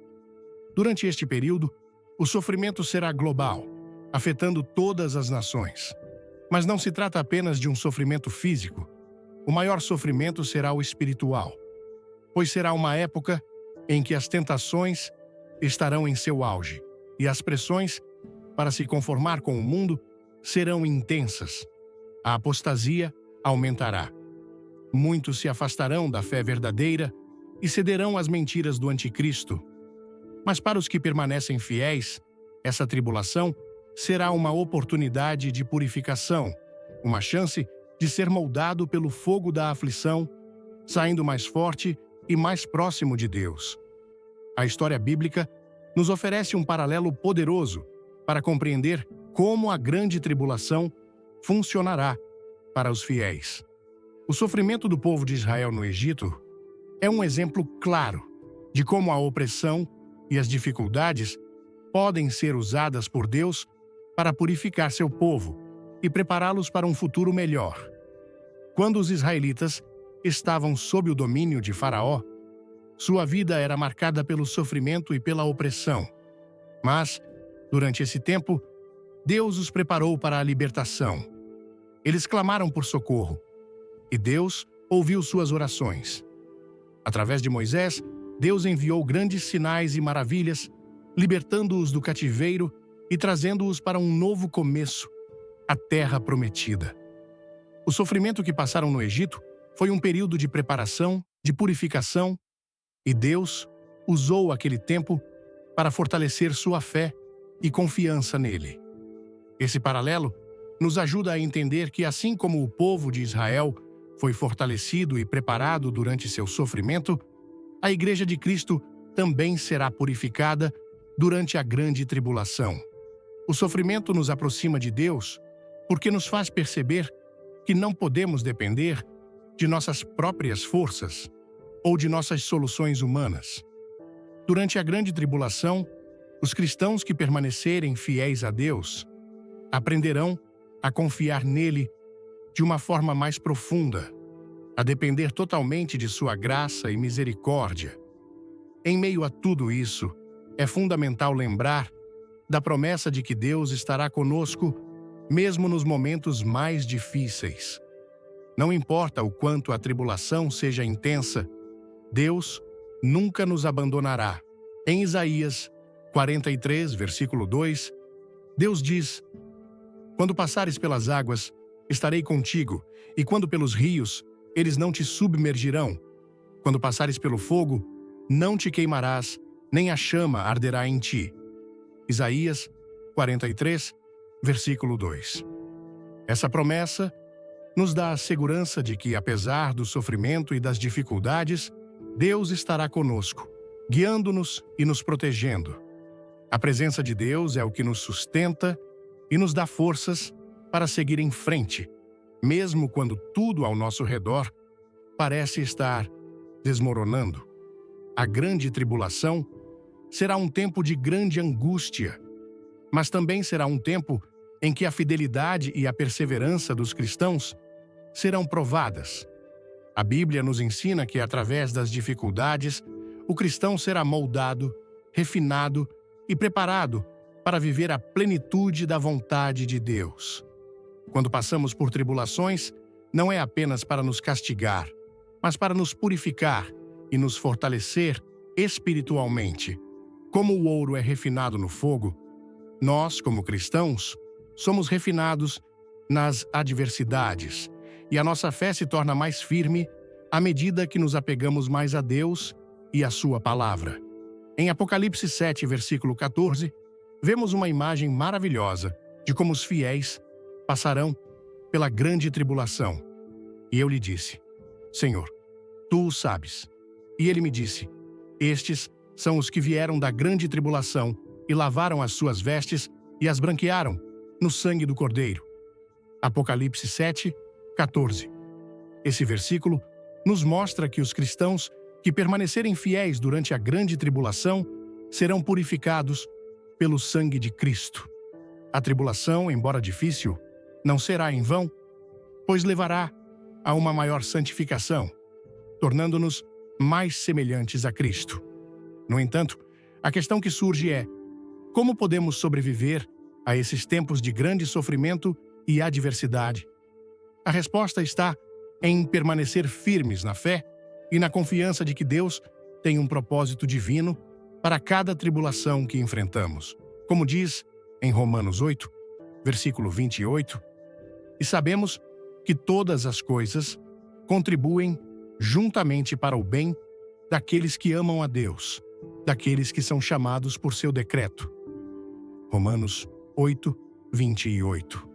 Speaker 1: Durante este período, o sofrimento será global, afetando todas as nações. Mas não se trata apenas de um sofrimento físico. O maior sofrimento será o espiritual, pois será uma época em que as tentações estarão em seu auge e as pressões para se conformar com o mundo serão intensas. A apostasia aumentará. Muitos se afastarão da fé verdadeira e cederão às mentiras do anticristo. Mas para os que permanecem fiéis, essa tribulação será uma oportunidade de purificação, uma chance de ser moldado pelo fogo da aflição, saindo mais forte e mais próximo de Deus. A história bíblica nos oferece um paralelo poderoso para compreender como a grande tribulação funcionará para os fiéis. O sofrimento do povo de Israel no Egito é um exemplo claro de como a opressão e as dificuldades podem ser usadas por Deus para purificar seu povo e prepará-los para um futuro melhor. Quando os israelitas estavam sob o domínio de Faraó, sua vida era marcada pelo sofrimento e pela opressão. Mas, durante esse tempo, Deus os preparou para a libertação. Eles clamaram por socorro, e Deus ouviu suas orações. Através de Moisés, Deus enviou grandes sinais e maravilhas, libertando-os do cativeiro e trazendo-os para um novo começo, a terra prometida. O sofrimento que passaram no Egito foi um período de preparação, de purificação E Deus usou aquele tempo para fortalecer sua fé e confiança nele. Esse paralelo nos ajuda a entender que, assim como o povo de Israel foi fortalecido e preparado durante seu sofrimento, a Igreja de Cristo também será purificada durante a grande tribulação. O sofrimento nos aproxima de Deus porque nos faz perceber que não podemos depender de nossas próprias forças ou de nossas soluções humanas. Durante a grande tribulação, os cristãos que permanecerem fiéis a Deus aprenderão a confiar nele de uma forma mais profunda, a depender totalmente de sua graça e misericórdia. Em meio a tudo isso, é fundamental lembrar da promessa de que Deus estará conosco mesmo nos momentos mais difíceis. Não importa o quanto a tribulação seja intensa, Deus nunca nos abandonará. Em Isaías 43, versículo 2, Deus diz: "Quando passares pelas águas, estarei contigo, e quando pelos rios, eles não te submergirão. Quando passares pelo fogo, não te queimarás, nem a chama arderá em ti." Isaías 43, versículo 2. Essa promessa nos dá a segurança de que, apesar do sofrimento e das dificuldades, Deus estará conosco, guiando-nos e nos protegendo. A presença de Deus é o que nos sustenta e nos dá forças para seguir em frente, mesmo quando tudo ao nosso redor parece estar desmoronando. A grande tribulação será um tempo de grande angústia, mas também será um tempo em que a fidelidade e a perseverança dos cristãos serão provadas. A Bíblia nos ensina que, através das dificuldades, o cristão será moldado, refinado e preparado para viver a plenitude da vontade de Deus. Quando passamos por tribulações, não é apenas para nos castigar, mas para nos purificar e nos fortalecer espiritualmente. Como o ouro é refinado no fogo, nós, como cristãos, somos refinados nas adversidades, e a nossa fé se torna mais firme à medida que nos apegamos mais a Deus e à sua palavra. Em Apocalipse 7, versículo 14, vemos uma imagem maravilhosa de como os fiéis passarão pela grande tribulação. E eu lhe disse: "Senhor, tu o sabes." E ele me disse: "Estes são os que vieram da grande tribulação e lavaram as suas vestes e as branquearam no sangue do Cordeiro." Apocalipse 7, 14. Esse versículo nos mostra que os cristãos que permanecerem fiéis durante a grande tribulação serão purificados pelo sangue de Cristo. A tribulação, embora difícil, não será em vão, pois levará a uma maior santificação, tornando-nos mais semelhantes a Cristo. No entanto, a questão que surge é: como podemos sobreviver a esses tempos de grande sofrimento e adversidade? A resposta está em permanecer firmes na fé e na confiança de que Deus tem um propósito divino para cada tribulação que enfrentamos. Como diz em Romanos 8, versículo 28, "E sabemos que todas as coisas contribuem juntamente para o bem daqueles que amam a Deus, daqueles que são chamados por seu decreto." Romanos 8, 28.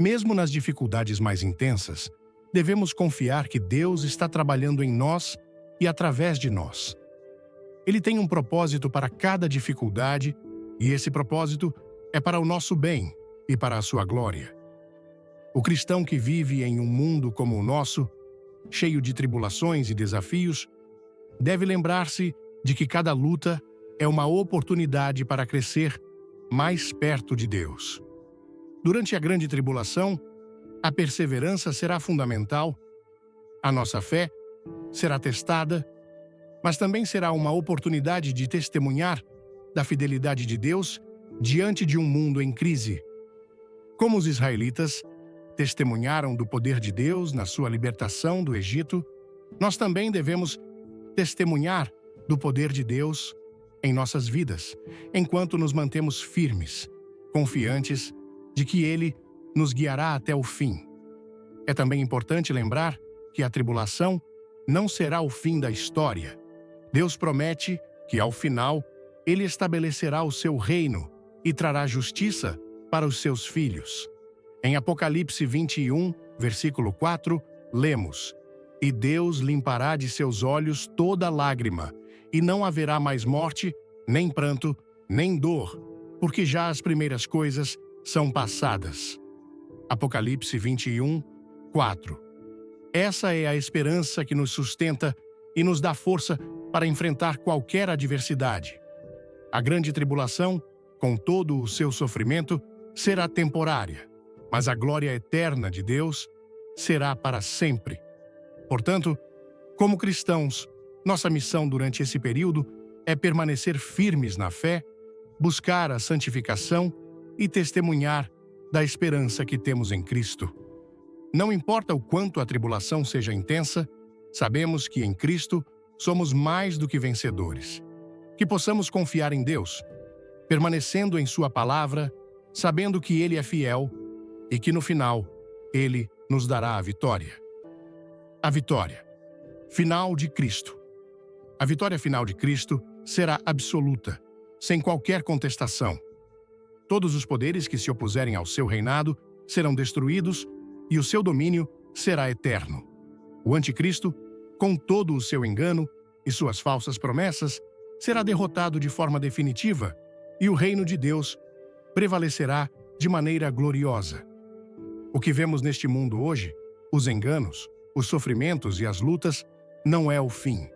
Speaker 1: Mesmo nas dificuldades mais intensas, devemos confiar que Deus está trabalhando em nós e através de nós. Ele tem um propósito para cada dificuldade, e esse propósito é para o nosso bem e para a sua glória. O cristão que vive em um mundo como o nosso, cheio de tribulações e desafios, deve lembrar-se de que cada luta é uma oportunidade para crescer mais perto de Deus. Durante a grande tribulação, a perseverança será fundamental, a nossa fé será testada, mas também será uma oportunidade de testemunhar da fidelidade de Deus diante de um mundo em crise. Como os israelitas testemunharam do poder de Deus na sua libertação do Egito, nós também devemos testemunhar do poder de Deus em nossas vidas, enquanto nos mantemos firmes, confiantes de que Ele nos guiará até o fim. É também importante lembrar que a tribulação não será o fim da história. Deus promete que, ao final, Ele estabelecerá o seu reino e trará justiça para os seus filhos. Em Apocalipse 21, versículo 4, lemos: "E Deus limpará de seus olhos toda lágrima, e não haverá mais morte, nem pranto, nem dor, porque já as primeiras coisas são passadas." Apocalipse 21, 4. Essa é a esperança que nos sustenta e nos dá força para enfrentar qualquer adversidade. A grande tribulação, com todo o seu sofrimento, será temporária, mas a glória eterna de Deus será para sempre. Portanto, como cristãos, nossa missão durante esse período é permanecer firmes na fé, buscar a santificação e testemunhar da esperança que temos em Cristo. Não importa o quanto a tribulação seja intensa, sabemos que em Cristo somos mais do que vencedores. Que possamos confiar em Deus, permanecendo em Sua palavra, sabendo que Ele é fiel e que no final Ele nos dará a vitória. A vitória final de Cristo. A vitória final de Cristo será absoluta, sem qualquer contestação. Todos os poderes que se opuserem ao seu reinado serão destruídos e o seu domínio será eterno. O anticristo, com todo o seu engano e suas falsas promessas, será derrotado de forma definitiva e o reino de Deus prevalecerá de maneira gloriosa. O que vemos neste mundo hoje, os enganos, os sofrimentos e as lutas, não é o fim.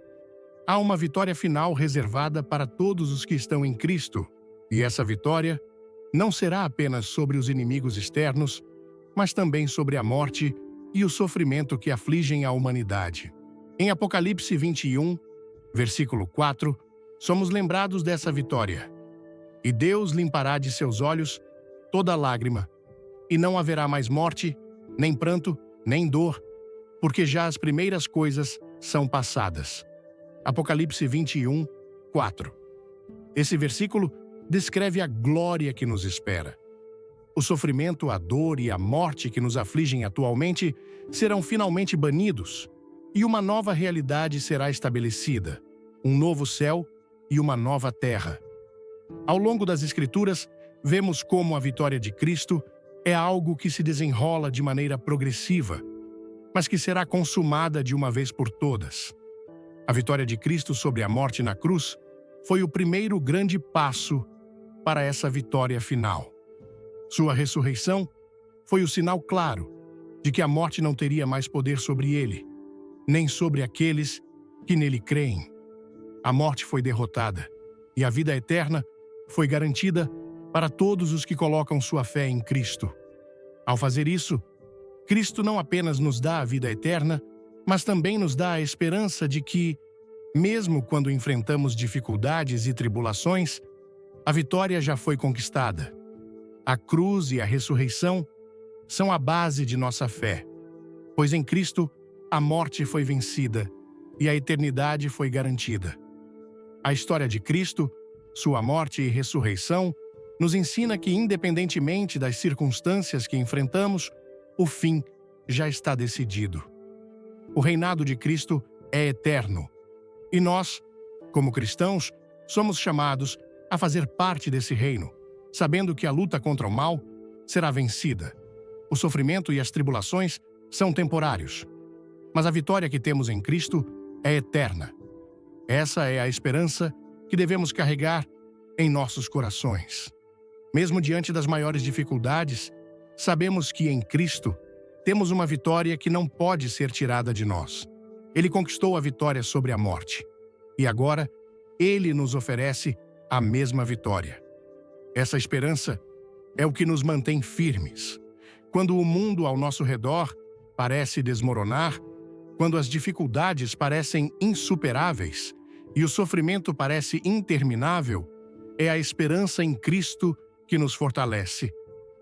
Speaker 1: Há uma vitória final reservada para todos os que estão em Cristo, e essa vitória não será apenas sobre os inimigos externos, mas também sobre a morte e o sofrimento que afligem a humanidade. Em Apocalipse 21, versículo 4, somos lembrados dessa vitória. "E Deus limpará de seus olhos toda lágrima, e não haverá mais morte, nem pranto, nem dor, porque já as primeiras coisas são passadas." Apocalipse 21, 4. Esse versículo descreve a glória que nos espera. O sofrimento, a dor e a morte que nos afligem atualmente serão finalmente banidos, e uma nova realidade será estabelecida, um novo céu e uma nova terra. Ao longo das Escrituras, vemos como a vitória de Cristo é algo que se desenrola de maneira progressiva, mas que será consumada de uma vez por todas. A vitória de Cristo sobre a morte na cruz foi o primeiro grande passo para essa vitória final. Sua ressurreição foi o sinal claro de que a morte não teria mais poder sobre ele, nem sobre aqueles que nele creem. A morte foi derrotada e a vida eterna foi garantida para todos os que colocam sua fé em Cristo. Ao fazer isso, Cristo não apenas nos dá a vida eterna, mas também nos dá a esperança de que, mesmo quando enfrentamos dificuldades e tribulações, a vitória já foi conquistada. A cruz e a ressurreição são a base de nossa fé, pois em Cristo a morte foi vencida e a eternidade foi garantida. A história de Cristo, sua morte e ressurreição, nos ensina que, independentemente das circunstâncias que enfrentamos, o fim já está decidido. O reinado de Cristo é eterno, e nós, como cristãos, somos chamados a fazer parte desse reino, sabendo que a luta contra o mal será vencida. O sofrimento e as tribulações são temporários, mas a vitória que temos em Cristo é eterna. Essa é a esperança que devemos carregar em nossos corações. Mesmo diante das maiores dificuldades, sabemos que em Cristo temos uma vitória que não pode ser tirada de nós. Ele conquistou a vitória sobre a morte, e agora Ele nos oferece a mesma vitória. Essa esperança é o que nos mantém firmes. Quando o mundo ao nosso redor parece desmoronar, quando as dificuldades parecem insuperáveis e o sofrimento parece interminável, é a esperança em Cristo que nos fortalece.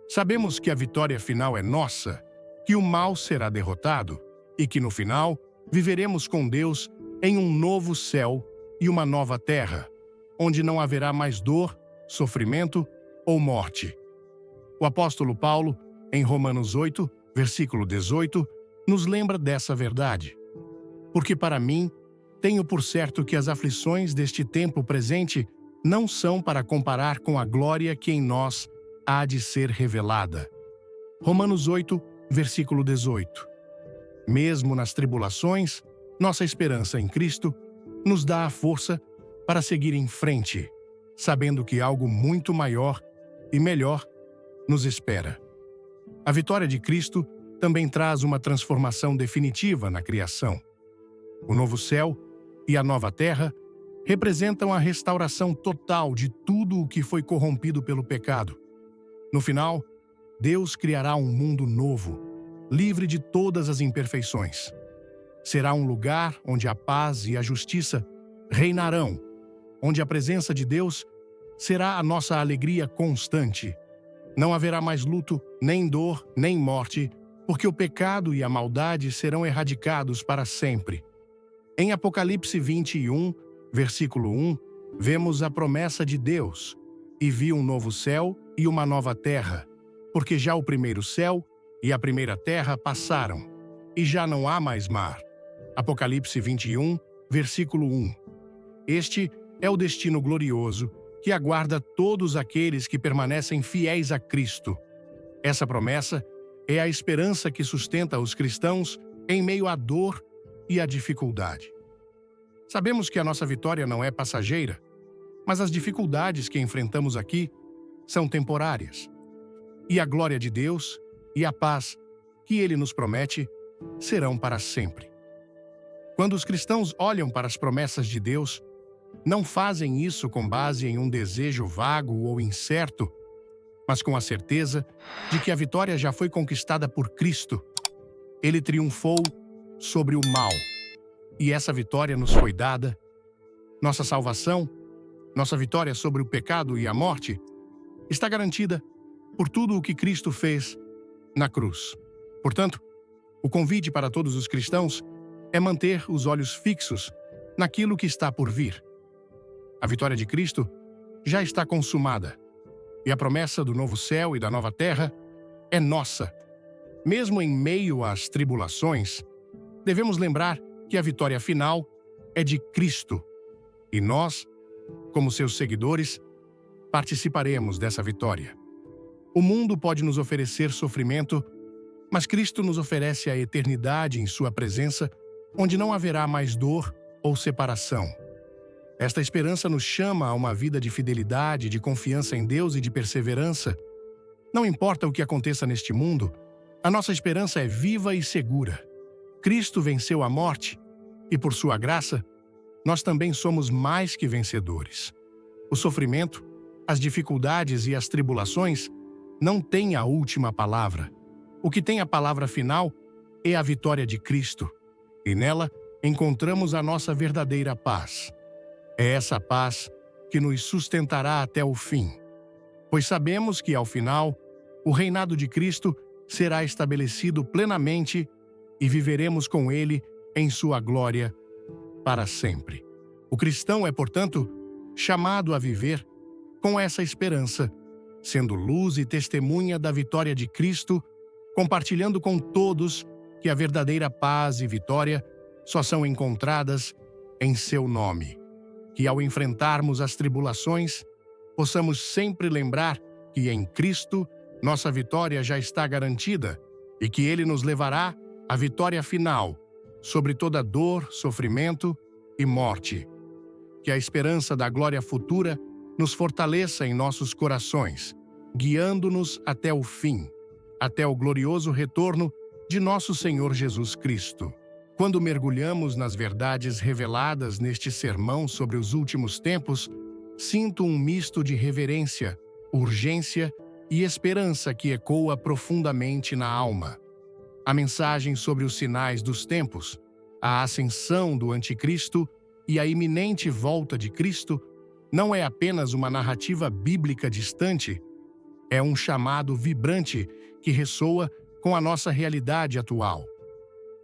Speaker 1: Sabemos que a vitória final é nossa, que o mal será derrotado e que, no final, viveremos com Deus em um novo céu e uma nova terra, onde não haverá mais dor, sofrimento ou morte. O apóstolo Paulo, em Romanos 8, versículo 18, nos lembra dessa verdade. Porque para mim, Tenho por certo que as aflições deste tempo presente não são para comparar com a glória que em nós há de ser revelada. Romanos 8, versículo 18. Mesmo nas tribulações, nossa esperança em Cristo nos dá a força para seguir em frente, sabendo que algo muito maior e melhor nos espera. A vitória de Cristo também traz uma transformação definitiva na criação. O novo céu e a nova terra representam a restauração total de tudo o que foi corrompido pelo pecado. No final, Deus criará um mundo novo, livre de todas as imperfeições. Será um lugar onde a paz e a justiça reinarão, onde a presença de Deus será a nossa alegria constante. Não haverá mais luto, nem dor, nem morte, porque o pecado e a maldade serão erradicados para sempre. Em Apocalipse 21, versículo 1, vemos a promessa de Deus: "E vi um novo céu e uma nova terra, porque já o primeiro céu e a primeira terra passaram, e já não há mais mar." Apocalipse 21, versículo 1. Este é o destino glorioso que aguarda todos aqueles que permanecem fiéis a Cristo. Essa promessa é a esperança que sustenta os cristãos em meio à dor e à dificuldade. Sabemos que a nossa vitória não é passageira, mas as dificuldades que enfrentamos aqui são temporárias. E a glória de Deus e a paz que Ele nos promete serão para sempre. Quando os cristãos olham para as promessas de Deus, não fazem isso com base em um desejo vago ou incerto, mas com a certeza de que a vitória já foi conquistada por Cristo. Ele triunfou sobre o mal, e essa vitória nos foi dada. Nossa salvação, nossa vitória sobre o pecado e a morte, está garantida por tudo o que Cristo fez na cruz. Portanto, o convite para todos os cristãos é manter os olhos fixos naquilo que está por vir. A vitória de Cristo já está consumada, e a promessa do novo céu e da nova terra é nossa. Mesmo em meio às tribulações, devemos lembrar que a vitória final é de Cristo, e nós, como seus seguidores, participaremos dessa vitória. O mundo pode nos oferecer sofrimento, mas Cristo nos oferece a eternidade em sua presença, onde não haverá mais dor ou separação. Esta esperança nos chama a uma vida de fidelidade, de confiança em Deus e de perseverança. Não importa o que aconteça neste mundo, a nossa esperança é viva e segura. Cristo venceu a morte e, por sua graça, nós também somos mais que vencedores. O sofrimento, as dificuldades e as tribulações não têm a última palavra. O que tem a palavra final é a vitória de Cristo, e nela encontramos a nossa verdadeira paz. É essa paz que nos sustentará até o fim, pois sabemos que, ao final, o reinado de Cristo será estabelecido plenamente e viveremos com Ele em sua glória para sempre. O cristão é, portanto, chamado a viver com essa esperança, sendo luz e testemunha da vitória de Cristo, compartilhando com todos que a verdadeira paz e vitória só são encontradas em seu nome. Que ao enfrentarmos as tribulações, possamos sempre lembrar que em Cristo nossa vitória já está garantida e que Ele nos levará à vitória final sobre toda dor, sofrimento e morte. Que a esperança da glória futura nos fortaleça em nossos corações, guiando-nos até o fim, até o glorioso retorno de nosso Senhor Jesus Cristo. Quando mergulhamos nas verdades reveladas neste sermão sobre os últimos tempos, sinto um misto de reverência, urgência e esperança que ecoa profundamente na alma. A mensagem sobre os sinais dos tempos, a ascensão do Anticristo e a iminente volta de Cristo não é apenas uma narrativa bíblica distante, é um chamado vibrante que ressoa com a nossa realidade atual.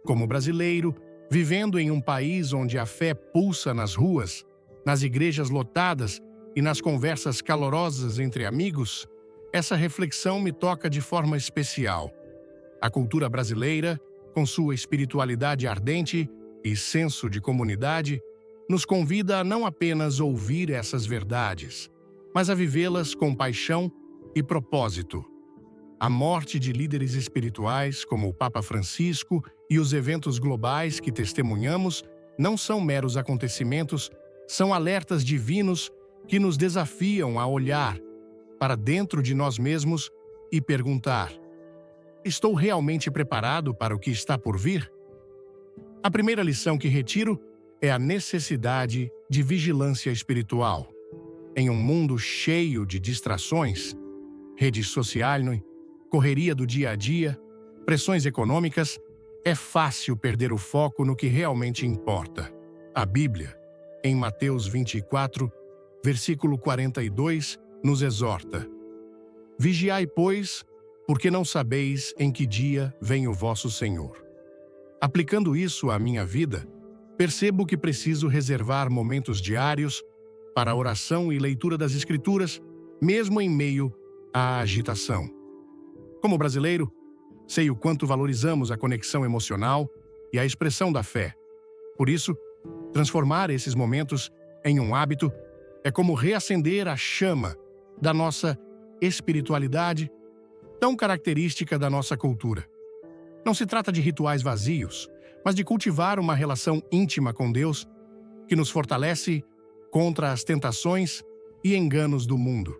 Speaker 1: Como brasileiro, vivendo em um país onde a fé pulsa nas ruas, nas igrejas lotadas e nas conversas calorosas entre amigos, essa reflexão me toca de forma especial. A cultura brasileira, com sua espiritualidade ardente e senso de comunidade, nos convida a não apenas ouvir essas verdades, mas a vivê-las com paixão e propósito. A morte de líderes espirituais, como o Papa Francisco, e os eventos globais que testemunhamos não são meros acontecimentos, são alertas divinos que nos desafiam a olhar para dentro de nós mesmos e perguntar: estou realmente preparado para o que está por vir? A primeira lição que retiro é a necessidade de vigilância espiritual. Em um mundo cheio de distrações, redes sociais, correria do dia a dia, pressões econômicas, é fácil perder o foco no que realmente importa. A Bíblia, em Mateus 24, versículo 42, nos exorta: vigiai, pois, porque não sabeis em que dia vem o vosso Senhor. Aplicando isso à minha vida, percebo que preciso reservar momentos diários para a oração e leitura das Escrituras, mesmo em meio à agitação. Como brasileiro, sei o quanto valorizamos a conexão emocional e a expressão da fé. Por isso, transformar esses momentos em um hábito é como reacender a chama da nossa espiritualidade, tão característica da nossa cultura. Não se trata de rituais vazios, mas de cultivar uma relação íntima com Deus que nos fortalece contra as tentações e enganos do mundo.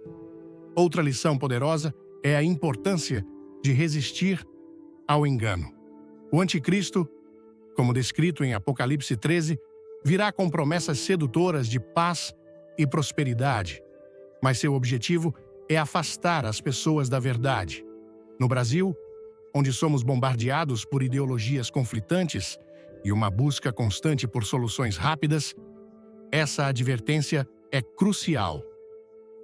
Speaker 1: Outra lição poderosa é a importância de resistir ao engano. O anticristo, como descrito em Apocalipse 13, virá com promessas sedutoras de paz e prosperidade, mas seu objetivo é afastar as pessoas da verdade. No Brasil, onde somos bombardeados por ideologias conflitantes e uma busca constante por soluções rápidas, essa advertência é crucial.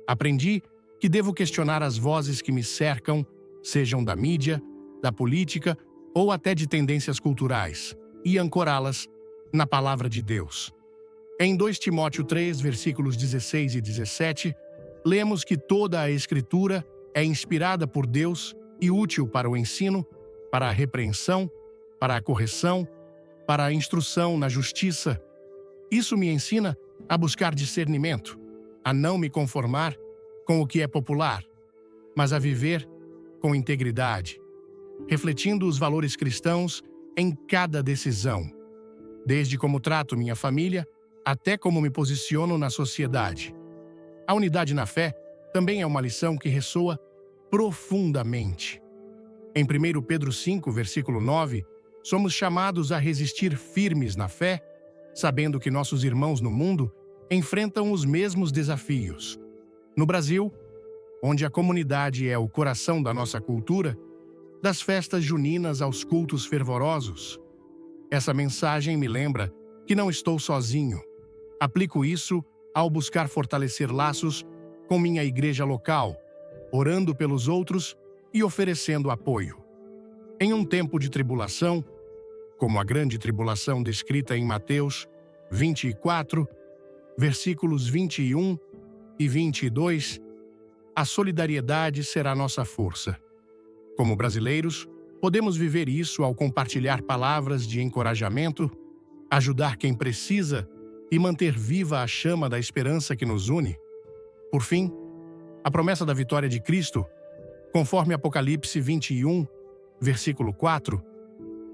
Speaker 1: Aprendi que devo questionar as vozes que me cercam, sejam da mídia, da política ou até de tendências culturais, e ancorá-las na palavra de Deus. Em 2 Timóteo 3, versículos 16 e 17, lemos que toda a Escritura é inspirada por Deus e útil para o ensino, para a repreensão, para a correção, para a instrução na justiça. Isso me ensina a buscar discernimento, a não me conformar com o que é popular, mas a viver com integridade, refletindo os valores cristãos em cada decisão, desde como trato minha família até como me posiciono na sociedade. A unidade na fé também é uma lição que ressoa profundamente. Em 1 Pedro 5, versículo 9, somos chamados a resistir firmes na fé, sabendo que nossos irmãos no mundo enfrentam os mesmos desafios. No Brasil, onde a comunidade é o coração da nossa cultura, das festas juninas aos cultos fervorosos, essa mensagem me lembra que não estou sozinho. Aplico isso ao buscar fortalecer laços com minha igreja local, orando pelos outros e oferecendo apoio. Em um tempo de tribulação, como a grande tribulação descrita em Mateus 24, versículos 21 e 22, a solidariedade será nossa força. Como brasileiros, podemos viver isso ao compartilhar palavras de encorajamento, ajudar quem precisa e manter viva a chama da esperança que nos une. Por fim, a promessa da vitória de Cristo, conforme Apocalipse 21, versículo 4,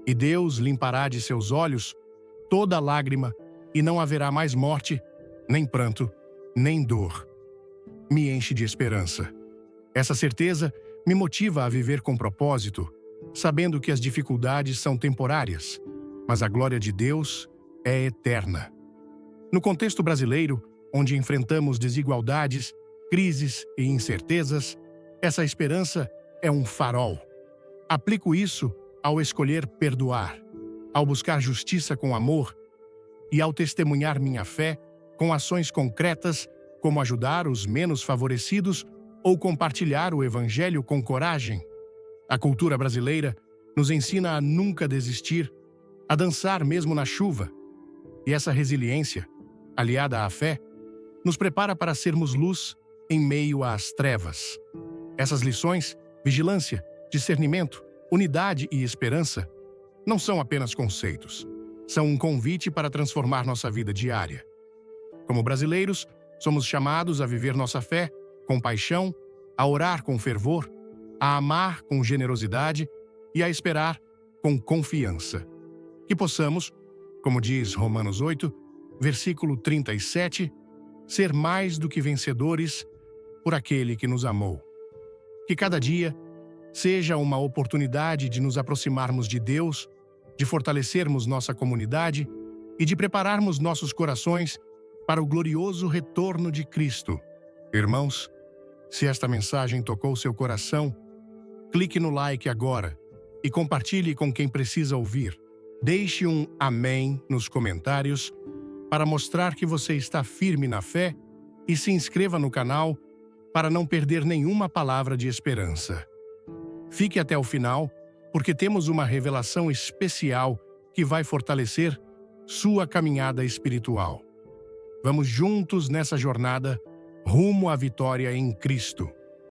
Speaker 1: e Deus limpará de seus olhos toda lágrima e não haverá mais morte, nem pranto, nem dor. Me enche de esperança. Essa certeza me motiva a viver com propósito, sabendo que as dificuldades são temporárias, mas a glória de Deus é eterna. No contexto brasileiro, onde enfrentamos desigualdades, crises e incertezas, essa esperança é um farol. Aplico isso ao escolher perdoar, ao buscar justiça com amor e ao testemunhar minha fé com ações concretas, como ajudar os menos favorecidos ou compartilhar o Evangelho com coragem. A cultura brasileira nos ensina a nunca desistir, a dançar mesmo na chuva. E essa resiliência, aliada à fé, nos prepara para sermos luz em meio às trevas. Essas lições, vigilância, discernimento, unidade e esperança, não são apenas conceitos. São um convite para transformar nossa vida diária. Como brasileiros, somos chamados a viver nossa fé com paixão, a orar com fervor, a amar com generosidade e a esperar com confiança. Que possamos, como diz Romanos 8, versículo 37, ser mais do que vencedores por aquele que nos amou. Que cada dia seja uma oportunidade de nos aproximarmos de Deus, de fortalecermos nossa comunidade e de prepararmos nossos corações para o glorioso retorno de Cristo. Irmãos, se esta mensagem tocou seu coração, clique no like agora e compartilhe com quem precisa ouvir. Deixe um amém nos comentários para mostrar que você está firme na fé e se inscreva no canal para não perder nenhuma palavra de esperança. Fique até o final, porque temos uma revelação especial que vai fortalecer sua caminhada espiritual. Vamos juntos nessa jornada rumo à vitória em Cristo.